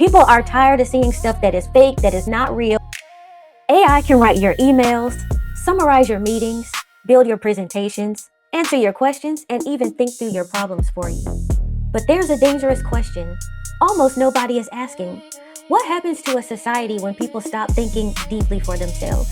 People are tired of seeing stuff that is fake, that is not real. AI can write your emails, summarize your meetings, build your presentations, answer your questions, and even think through your problems for you. But there's a dangerous question almost nobody is asking. What happens to a society when people stop thinking deeply for themselves?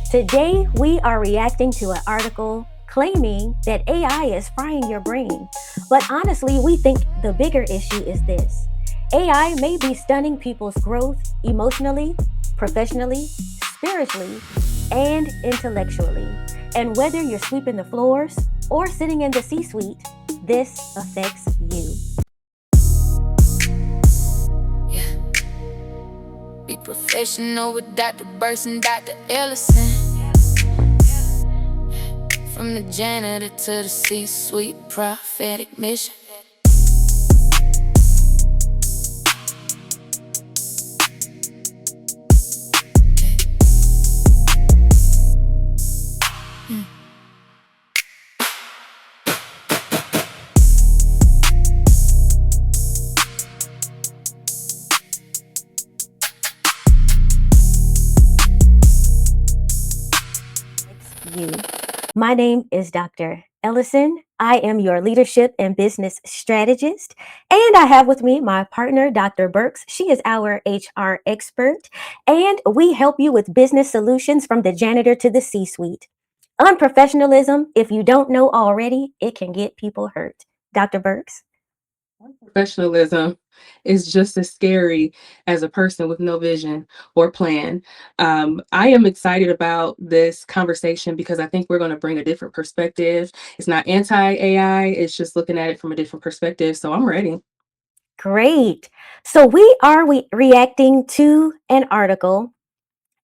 Today, we are reacting to an article claiming that AI is frying your brain. But honestly, we think the bigger issue is this. AI may be stunning people's growth emotionally, professionally, spiritually, and intellectually. And whether you're sweeping the floors or sitting in the C-suite, this affects you. Be professional with Dr. Burks and Dr. Ellison. From the janitor to the C-suite, prophetic mission. You. My name is Dr. Ellison. I am your leadership and business strategist. And I have with me my partner, Dr. Burks. She is our HR expert. And we help you with business solutions from the janitor to the C-suite. Unprofessionalism, if you don't know already, it can get people hurt. Dr. Burks? Professionalism is just as scary as a person with no vision or plan. I am excited about this conversation because I think we're going to bring a different perspective. It's not anti-AI, it's just looking at it from a different perspective. So I'm ready. Great. So we are reacting to an article,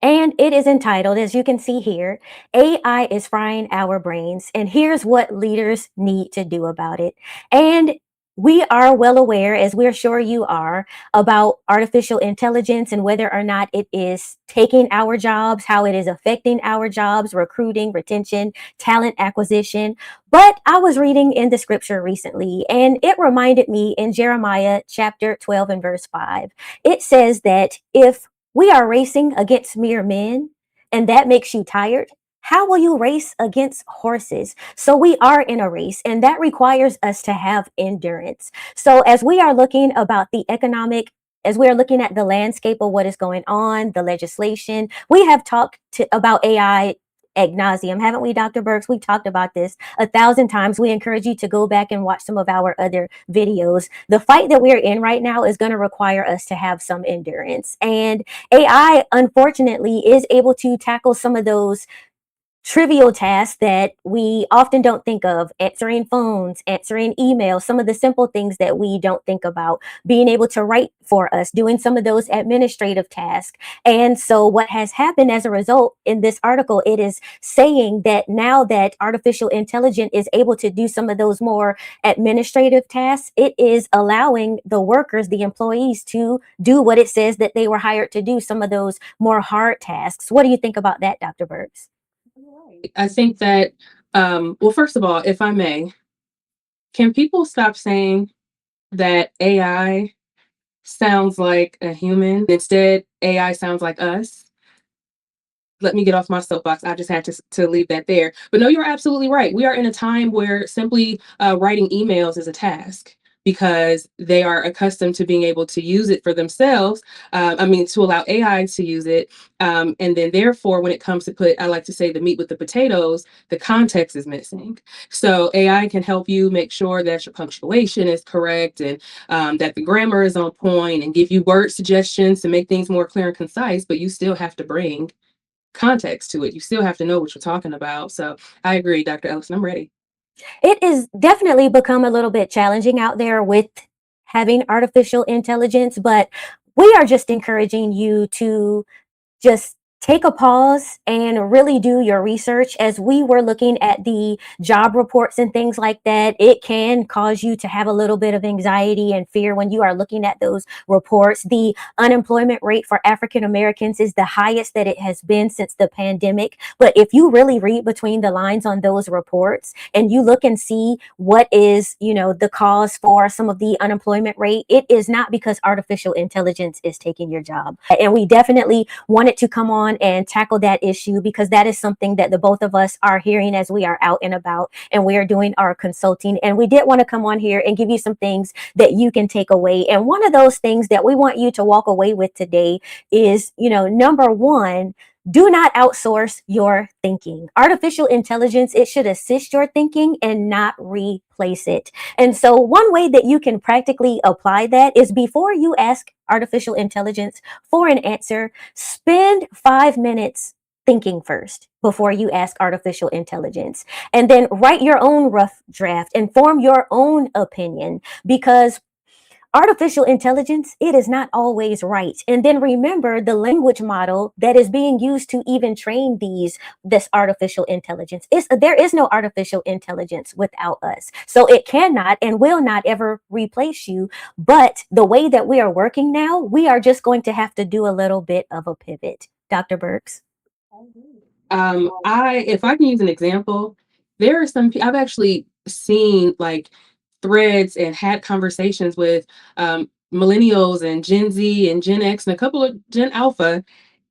and it is entitled, as you can see here, AI is frying our brains, and here's what leaders need to do about it. And we are well aware, as we're sure you are, about artificial intelligence and whether or not it is taking our jobs, how it is affecting our jobs, recruiting, retention, talent acquisition. But I was reading in the scripture recently, and it reminded me in Jeremiah chapter 12 and verse 5. It says that if we are racing against mere men, and that makes you tired, how will you race against horses? So we are in a race, and that requires us to have endurance. So as we are looking about the economic, as we are looking at the landscape of what is going on, the legislation, we have talked about AI ad nauseum, haven't we, Dr. Burks? We talked about this 1,000 times. We encourage you to go back and watch some of our other videos. The fight that we're in right now is going to require us to have some endurance. And AI, unfortunately, is able to tackle some of those trivial tasks that we often don't think of: answering phones, answering emails, some of the simple things that we don't think about, being able to write for us, doing some of those administrative tasks. And so what has happened as a result in this article, it is saying that now that artificial intelligence is able to do some of those more administrative tasks, it is allowing the workers, the employees, to do what it says that they were hired to do, some of those more hard tasks. What do you think about that, Dr. Burks? I think that, well, first of all, if I may, can people stop saying that AI sounds like a human? Instead, AI sounds like us. Let me get off my soapbox. I just had to leave that there. But no, you're absolutely right. We are in a time where simply writing emails is a task because they are accustomed to being able to use it for themselves. To allow AI to use it. And then therefore, when it comes to I like to say the meat with the potatoes, the context is missing. So AI can help you make sure that your punctuation is correct and that the grammar is on point and give you word suggestions to make things more clear and concise, but you still have to bring context to it. You still have to know what you're talking about. So I agree, Dr. Ellison, I'm ready. It is definitely become a little bit challenging out there with having artificial intelligence, but we are just encouraging you to just take a pause and really do your research. As we were looking at the job reports and things like that, it can cause you to have a little bit of anxiety and fear when you are looking at those reports. The unemployment rate for African Americans is the highest that it has been since the pandemic. But if you really read between the lines on those reports and you look and see what is, the cause for some of the unemployment rate, it is not because artificial intelligence is taking your job. And we definitely wanted to come on and tackle that issue because that is something that the both of us are hearing as we are out and about and we are doing our consulting. And we did want to come on here and give you some things that you can take away. And one of those things that we want you to walk away with today is, number one, do not outsource your thinking. Artificial intelligence, it should assist your thinking and not replace it. And so one way that you can practically apply that is before you ask artificial intelligence for an answer, spend 5 minutes thinking first before you ask artificial intelligence. And then write your own rough draft and form your own opinion, because artificial intelligence, it is not always right. And then remember the language model that is being used to even train this artificial intelligence. There is no artificial intelligence without us. So it cannot and will not ever replace you. But the way that we are working now, we are just going to have to do a little bit of a pivot. Dr. Burks. If I can use an example, there are I've actually seen like threads and had conversations with millennials and Gen Z and Gen X and a couple of Gen Alpha.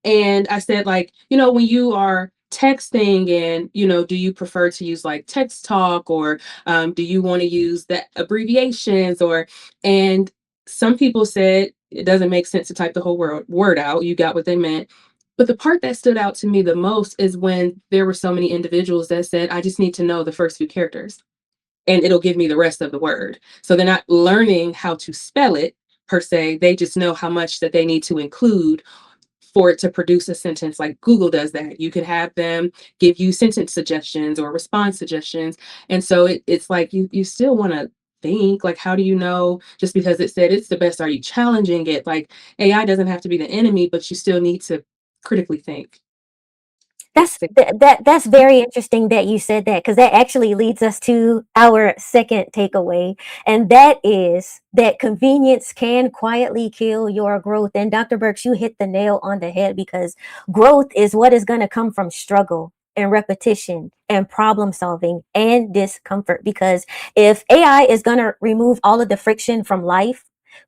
And I said, like, when you are texting and, do you prefer to use like text talk, or do you want to use the abbreviations, and some people said it doesn't make sense to type the whole word out. You got what they meant. But the part that stood out to me the most is when there were so many individuals that said, I just need to know the first few characters and it'll give me the rest of the word. So they're not learning how to spell it per se. They just know how much that they need to include for it to produce a sentence. Like Google does that. You can have them give you sentence suggestions or response suggestions. And so it's like you still want to think, like, how do you know just because it said it's the best? Are you challenging it? Like, AI doesn't have to be the enemy, but you still need to critically think. That's very interesting that you said that, because that actually leads us to our second takeaway, and that is that convenience can quietly kill your growth. And Dr. Burks, you hit the nail on the head, because growth is what is going to come from struggle and repetition and problem solving and discomfort. Because if AI is going to remove all of the friction from life,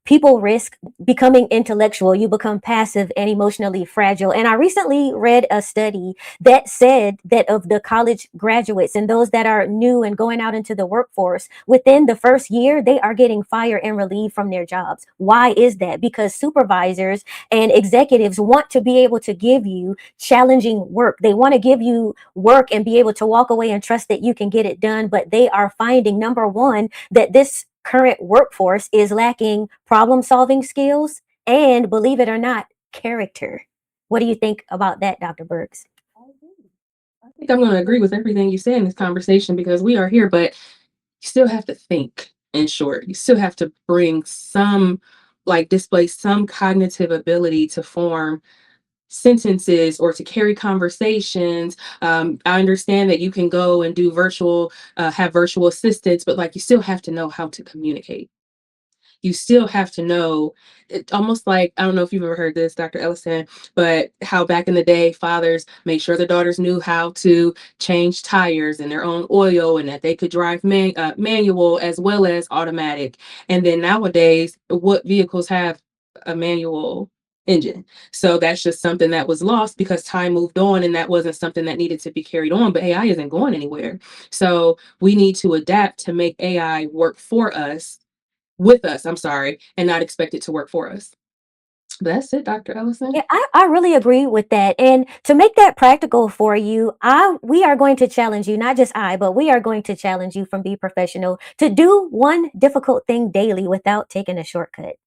people risk becoming intellectual. You become passive and emotionally fragile. And I recently read a study that said that of the college graduates and those that are new and going out into the workforce, within the first year, they are getting fired and relieved from their jobs. Why is that? Because supervisors and executives want to be able to give you challenging work. They want to give you work and be able to walk away and trust that you can get it done. But they are finding, number one, that this current workforce is lacking problem solving skills and, believe it or not, character. What do you think about that, Dr. Burks? I think I'm going to agree with everything you said in this conversation, because we are here, but you still have to think. In short, you still have to bring some, like, display some cognitive ability to form sentences or to carry conversations. I understand that you can go and do have virtual assistants, but like you still have to know how to communicate. You still have to know. It's almost like, I don't know if you've ever heard this, Dr. Ellison, but how back in the day, fathers made sure their daughters knew how to change tires and their own oil, and that they could drive manual as well as automatic. And then nowadays, what vehicles have a manual engine? So that's just something that was lost because time moved on, and that wasn't something that needed to be carried on. But AI isn't going anywhere. So we need to adapt to make AI work for us, with us, I'm sorry, and not expect it to work for us. That's it, Dr. Ellison. Yeah, I really agree with that. And to make that practical for you, we are going to challenge you, not just but we are going to challenge you from Be Professional to do one difficult thing daily without taking a shortcut.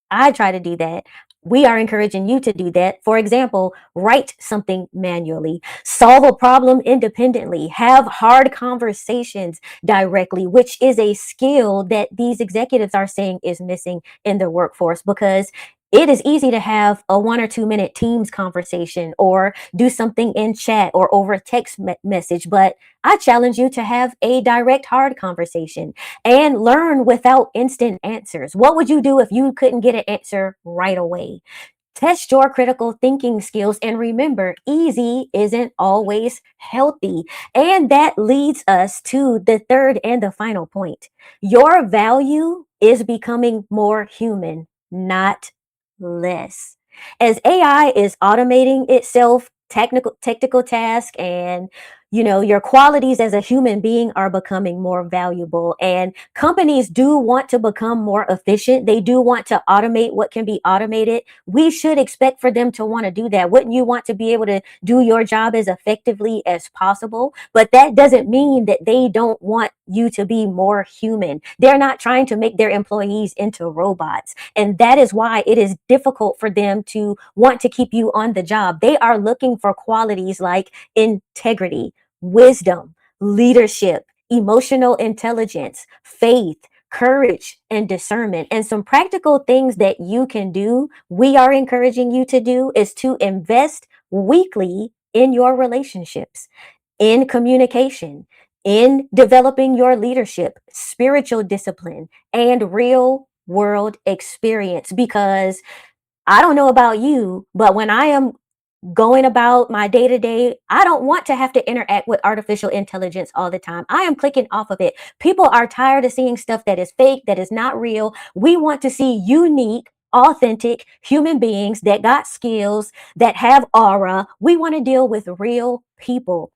I try to do that. We are encouraging you to do that. For example, write something manually, solve a problem independently, have hard conversations directly, which is a skill that these executives are saying is missing in the workforce. Because It is easy to have a 1 or 2 minute Teams conversation or do something in chat or over a text message, but I challenge you to have a direct, hard conversation and learn without instant answers. What would you do if you couldn't get an answer right away? Test your critical thinking skills and remember, easy isn't always healthy. And that leads us to the third and the final point. Your value is becoming more human, not less. As AI is automating itself, technical task and your qualities as a human being are becoming more valuable, and companies do want to become more efficient. They do want to automate what can be automated. We should expect for them to want to do that. Wouldn't you want to be able to do your job as effectively as possible? But that doesn't mean that they don't want you to be more human. They're not trying to make their employees into robots. And that is why it is difficult for them to want to keep you on the job. They are looking for qualities like integrity, wisdom, leadership, emotional intelligence, faith, courage, and discernment. And some practical things that you can do, we are encouraging you to do, is to invest weekly in your relationships, in communication, in developing your leadership, spiritual discipline, and real world experience. Because I don't know about you, but when I am going about my day to day, I don't want to have to interact with artificial intelligence all the time. I am clicking off of it. People are tired of seeing stuff that is fake, that is not real. We want to see unique, authentic human beings that got skills, that have aura. We want to deal with real people.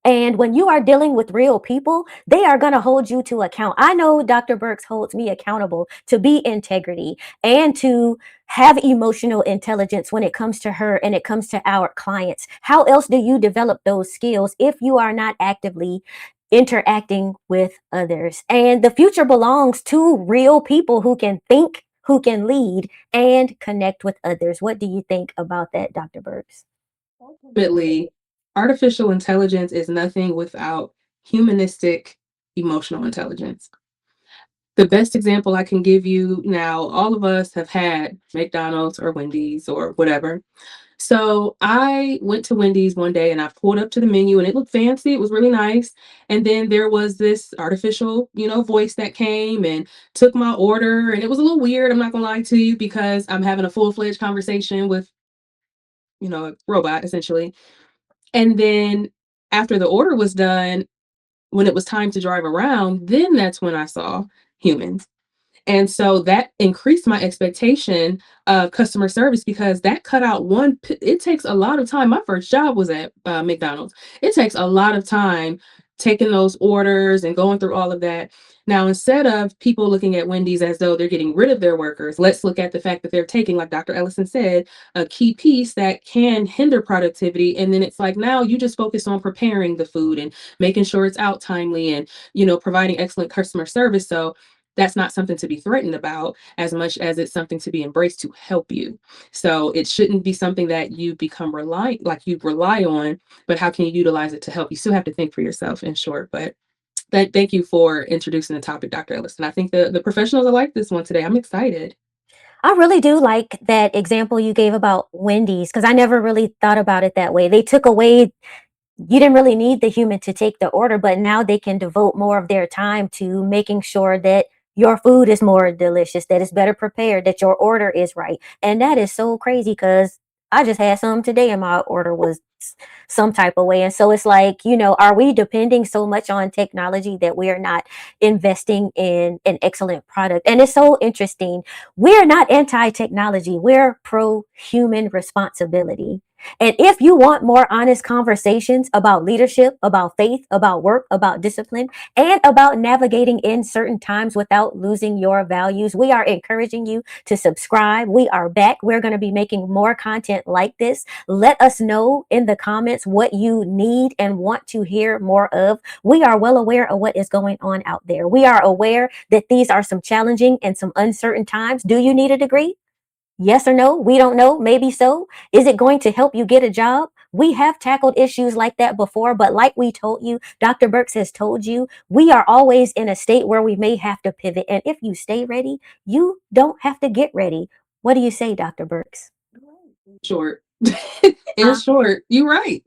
And when you are dealing with real people, they are going to hold you to account. I know Dr. Burks holds me accountable to be integrity and to have emotional intelligence when it comes to her and it comes to our clients. How else do you develop those skills if you are not actively interacting with others? And the future belongs to real people who can think, who can lead, and connect with others. What do you think about that, Dr. Burks? Ultimately, artificial intelligence is nothing without humanistic emotional intelligence. The best example I can give you now, all of us have had McDonald's or Wendy's or whatever. So I went to Wendy's one day and I pulled up to the menu and it looked fancy. It was really nice. And then there was this artificial, voice that came and took my order. And it was a little weird. I'm not going to lie to you because I'm having a full-fledged conversation with, a robot essentially. And then after the order was done, when it was time to drive around, then that's when I saw humans. And so that increased my expectation of customer service because that cut out it takes a lot of time. My first job was at McDonald's. It takes a lot of time taking those orders and going through all of that. Now, instead of people looking at Wendy's as though they're getting rid of their workers, let's look at the fact that they're taking, like Dr. Ellison said, a key piece that can hinder productivity. And then it's like, now you just focus on preparing the food and making sure it's out timely and, providing excellent customer service. So that's not something to be threatened about as much as it's something to be embraced to help you. So it shouldn't be something that you become you rely on, but how can you utilize it to help? You still have to think for yourself, in short. But thank you for introducing the topic, Dr. Ellison. I think the professionals are like this one today. I'm excited. I really do like that example you gave about Wendy's because I never really thought about it that way. They took away, you didn't really need the human to take the order, but now they can devote more of their time to making sure that your food is more delicious, that it's better prepared, that your order is right. And that is so crazy because I just had some today and my order was some type of way. And so it's like, are we depending so much on technology that we are not investing in an excellent product? And it's so interesting. We're not anti-technology. We're pro-human responsibility. And if you want more honest conversations about leadership, about faith, about work, about discipline, and about navigating in certain times without losing your values, we are encouraging you to subscribe. We are back. We're going to be making more content like this. Let us know in the comments what you need and want to hear more of. We are well aware of what is going on out there. We are aware that these are some challenging and some uncertain times. Do you need a degree? Yes or no? We don't know. Maybe so. Is it going to help you get a job? We have tackled issues like that before, but like we told you, Dr. Burks has told you, we are always in a state where we may have to pivot. And if you stay ready, you don't have to get ready. What do you say, Dr. Burks? Short. In short, you're right.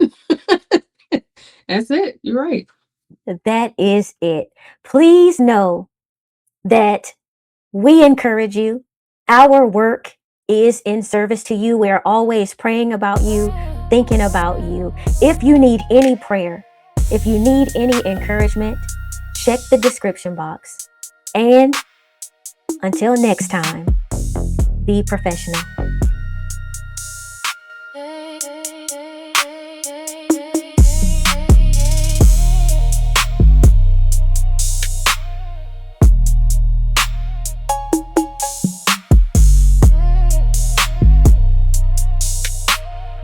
That's it. You're right. That is it. Please know that we encourage you. Our work is in service to you. We're always praying about you, thinking about you. If you need any prayer, if you need any encouragement, check the description box. And until next time, be professional.